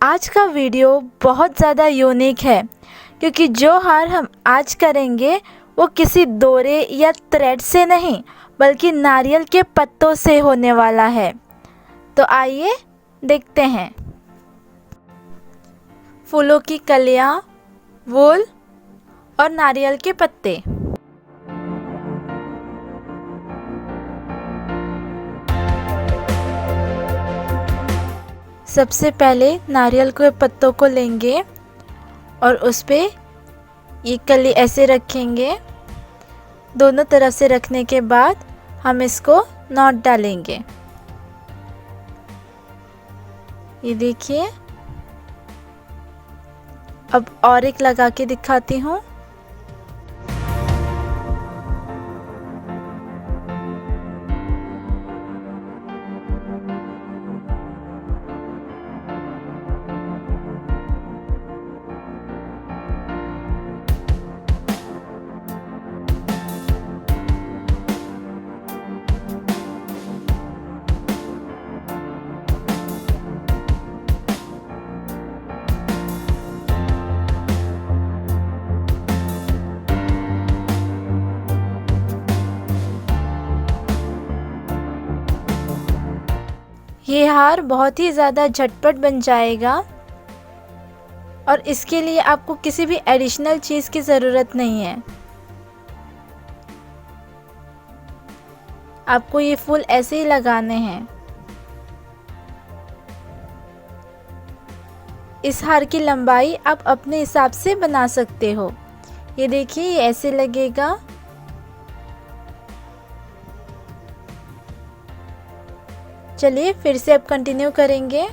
आज का वीडियो बहुत ज़्यादा यूनिक है क्योंकि जो हार हम आज करेंगे वो किसी दोरे या थ्रेड से नहीं बल्कि नारियल के पत्तों से होने वाला है। तो आइए देखते हैं। फूलों की कलियां, वूल और नारियल के पत्ते। सबसे पहले नारियल के पत्तों को लेंगे और उस पे ये कली ऐसे रखेंगे। दोनों तरफ से रखने के बाद हम इसको नॉट डालेंगे। ये देखिए। अब और एक लगा के दिखाती हूँ। ये हार बहुत ही ज़्यादा झटपट बन जाएगा और इसके लिए आपको किसी भी एडिशनल चीज़ की ज़रूरत नहीं है। आपको ये फूल ऐसे ही लगाने हैं। इस हार की लंबाई आप अपने हिसाब से बना सकते हो। ये देखिए, ये ऐसे लगेगा। चलिए फिर से अब कंटिन्यू करेंगे।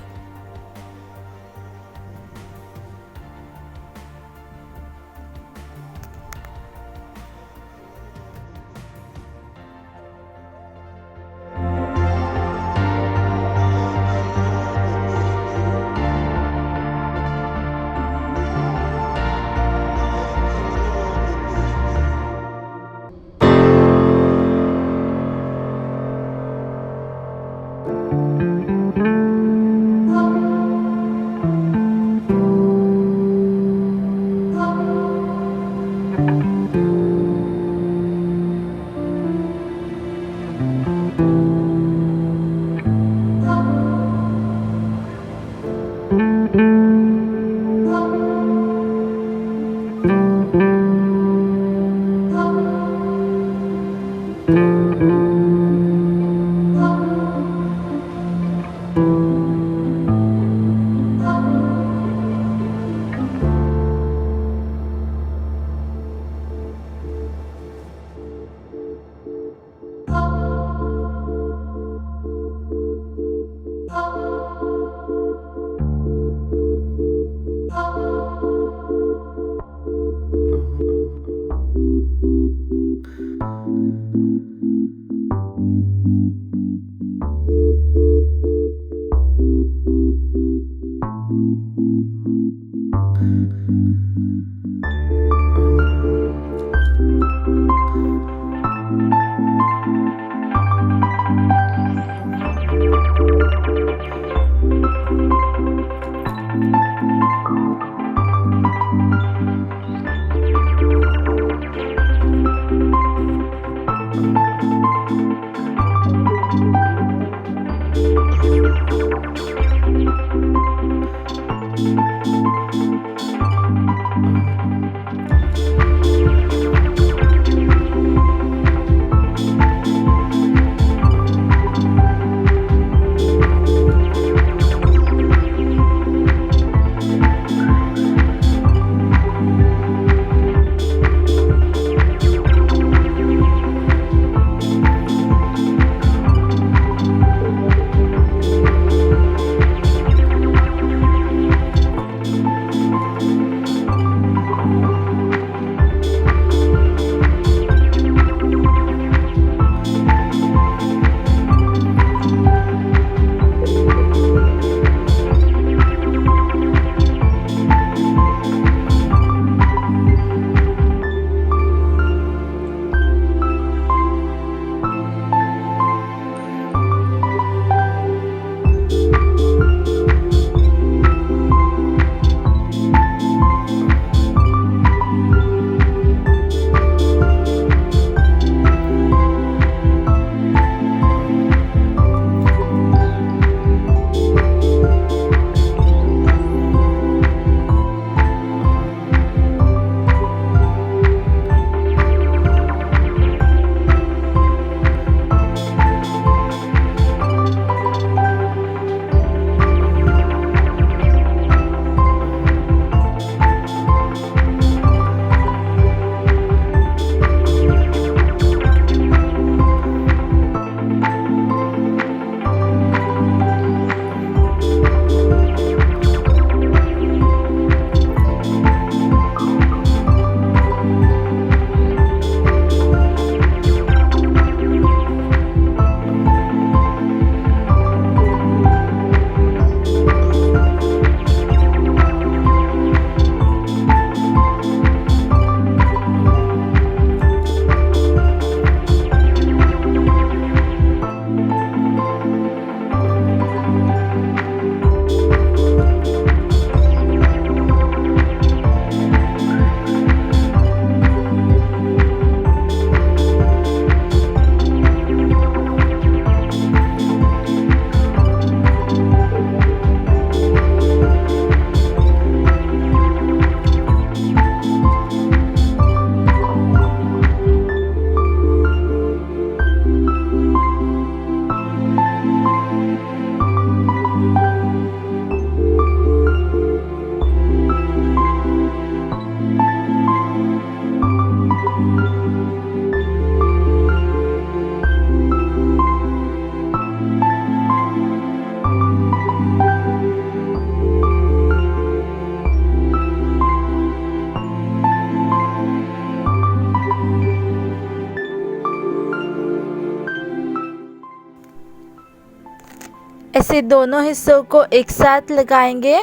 ऐसे दोनों हिस्सों को एक साथ लगाएंगे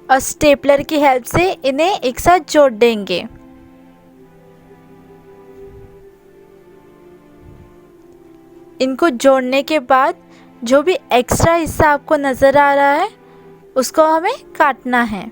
और स्टेपलर की हेल्प से इन्हें एक साथ जोड़ देंगे। इनको जोड़ने के बाद जो भी एक्स्ट्रा हिस्सा आपको नज़र आ रहा है उसको हमें काटना है।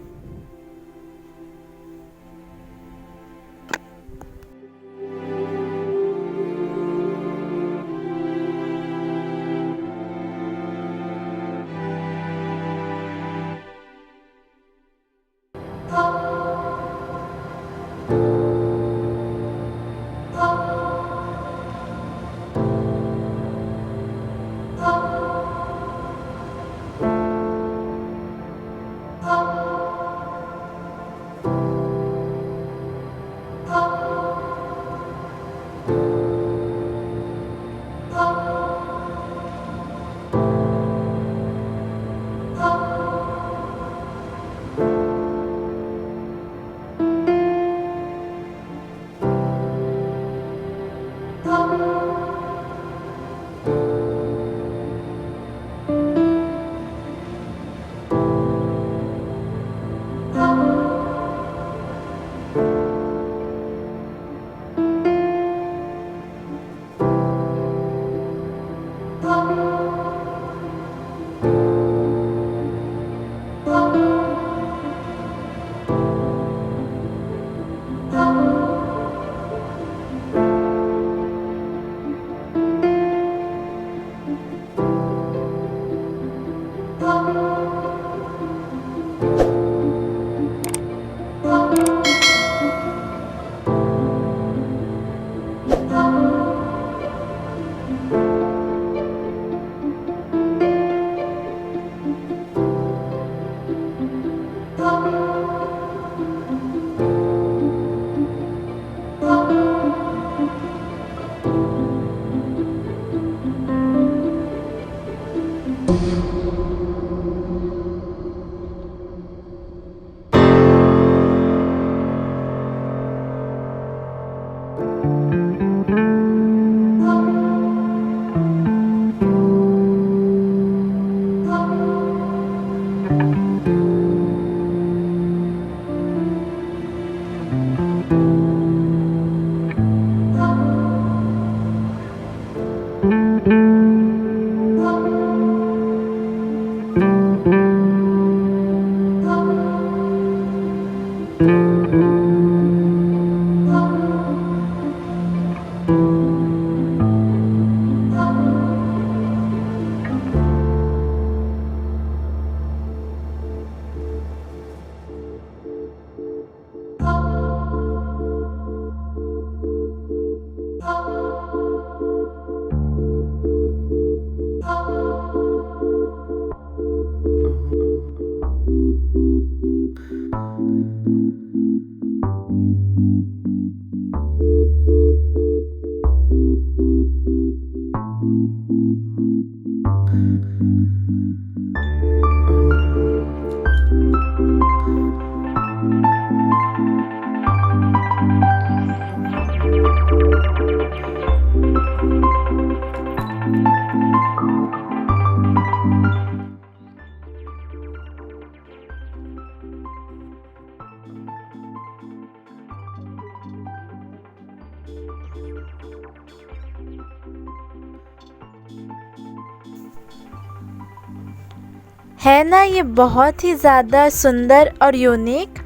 है ना ये बहुत ही ज़्यादा सुंदर और यूनिक।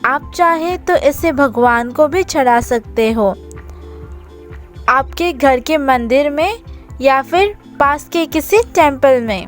आप चाहे तो इसे भगवान को भी चढ़ा सकते हो, आपके घर के मंदिर में या फिर पास के किसी टेंपल में।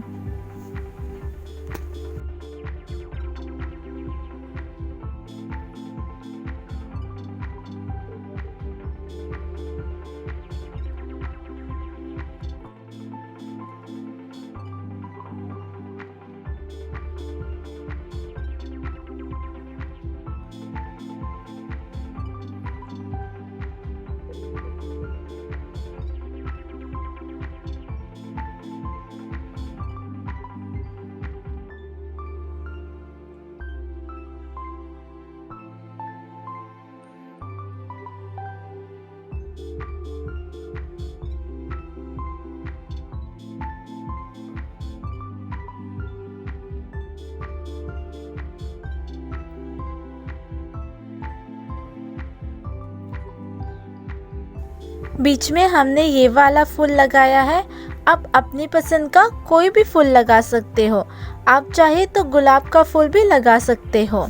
बीच में हमने ये वाला फूल लगाया है। आप अपनी पसंद का कोई भी फूल लगा सकते हो। आप चाहे तो गुलाब का फूल भी लगा सकते हो।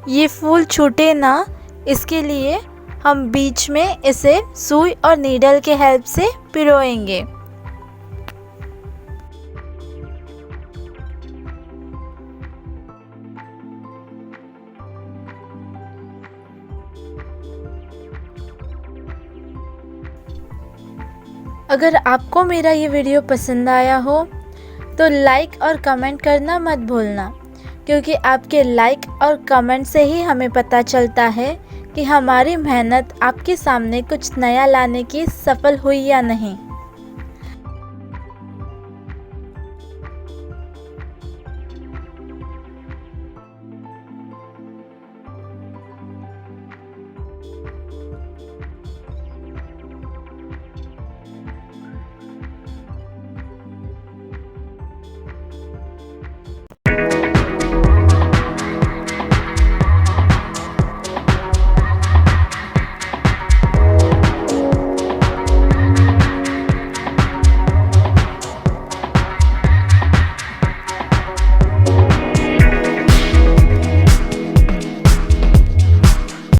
ये फूल छूटे ना, इसके लिए हम बीच में इसे सुई और नीडल के हेल्प से पिरोएंगे। अगर आपको मेरा ये वीडियो पसंद आया हो तो लाइक और कमेंट करना मत भूलना, क्योंकि आपके लाइक और कमेंट से ही हमें पता चलता है कि हमारी मेहनत आपके सामने कुछ नया लाने की सफल हुई या नहीं।